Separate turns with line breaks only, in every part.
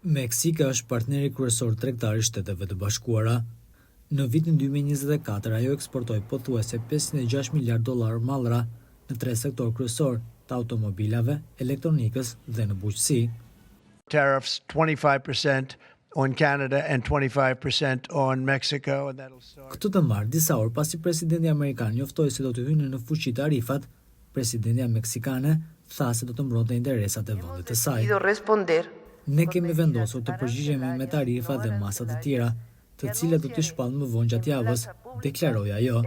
Meksika është partneri kryesor tregtar I Shteteve të Bashkuara. Në vitin 2024 ajo eksportoi pothuajse $506 miliardë mallra në 3 sektor kryesor, të automobilave, elektronikës dhe në bujqësi.
Tariffs 25% on Canada and 25% on Mexico.
Këtë të marrë disa orë pasi presidenti amerikan njoftoi se do të hyjnë në fuqi tarifat, presidentja meksikane tha se do të mbronte interesat e vendit të saj. Ne kemi vendosur të përgjigjemi me tarifa dhe masa të tjera, të cilat do t'i shpallën më vonë gjatë javës, deklaroi ajo.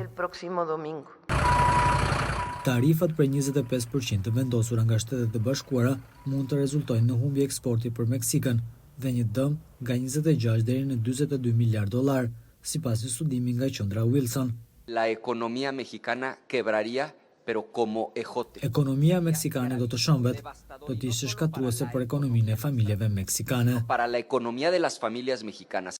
Tarifat për 25% të vendosura nga Shtetet e Bashkuara mund të rezultojnë në humbje eksporti për Meksikën dhe një dëm nga 26 deri në $42 miliardë, sipas një studimi nga Qendra Wilson.
La economía mexicana quebraría, pero como ejote.
Ekonomia meksikane do të shëmbet, do të ishte shkatruese për ekonominë e familjeve meksikane.
Para la economía de las familias mexicanas.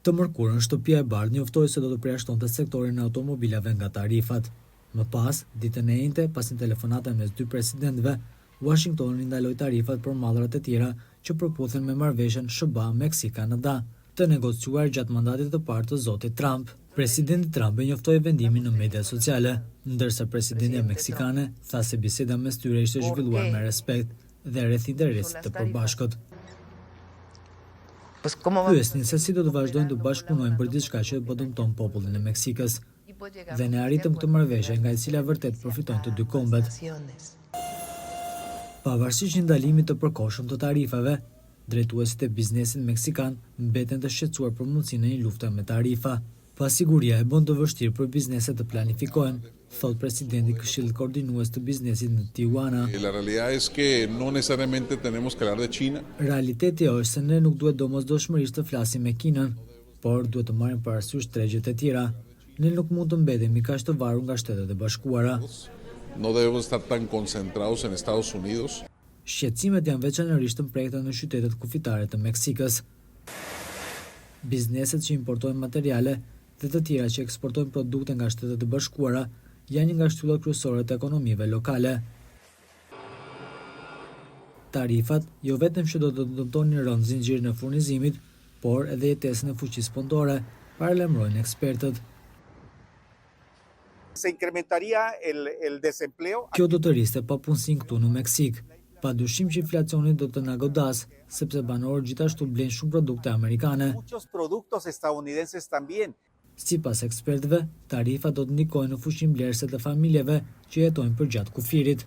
Të mërkurën, Shtëpia e Bardhë njoftoi se do të përjashtonte sektorin e automobilave nga tarifat. Më pas, ditën e njëjtë, pas një telefonate mes dy presidentëve, Washingtoni ndaloi tarifat për mallrat e tjera që përputhen me marrëveshjen SBA-Meksika-Kanada, të negociuar gjatë mandatit të parë të zotit Trump. Presidenti Trump e njoftoi vendimin në media sociale, ndërsa presidentja meksikane tha se biseda mes tyre ishte zhvilluar me respekt dhe rreth interesit të përbashkët. Pyesnin se si do të vazhdojnë të bashkëpunojnë për diçka që do dëmton popullin e Meksikës. Dhe ne arritëm këtë marrëveshje nga e cila vërtet përfitojnë të dy kombet. Pavarësisht ndalimit të përkohshëm të tarifave, drejtuesit e biznesit meksikan mbeten të shqetësuar për mundësinë e një lufte me tarifa. Pasiguria e bën të vështirë për bizneset të planifikojnë, thot presidenti i Këshillit Koordinues të Biznesit në Tijuana.
La realidad es que no necesariamente tenemos que hablar de China.
Realiteti është se ne nuk duhet domosdoshmërisht të flasim me Kinën, por duhet të marrim parasysh tregjet e tjera. Ne nuk mund të mbetemi kaq të varur nga Shtetet e Bashkuara.
No debemos estar tan concentrados en Estados Unidos.
Shqetësimet janë veçanërisht të prekta në qytetet kufitare të Meksikës. Bizneset që importojnë materiale dhe të tjera që eksportojnë produkte nga Shtetet e Bashkuara janë një nga shtyllat kryesore të ekonomive lokale. Tarifat jo vetëm që do të dëmtojnë rënd zinxhirin e furnizimit, por edhe jetesën e fuqisë punëtore, paralajmërojnë ekspertët. Kjo do të rriste papunësinë këtu në Meksik. Padyshim që inflacioni do të na godas, sepse banorët gjithashtu blejnë shumë produkte amerikane. Sipas ekspertëve, tarifat do të ndikojnë në fuqinë blerëse të familjeve që jetojnë përgjatë kufirit.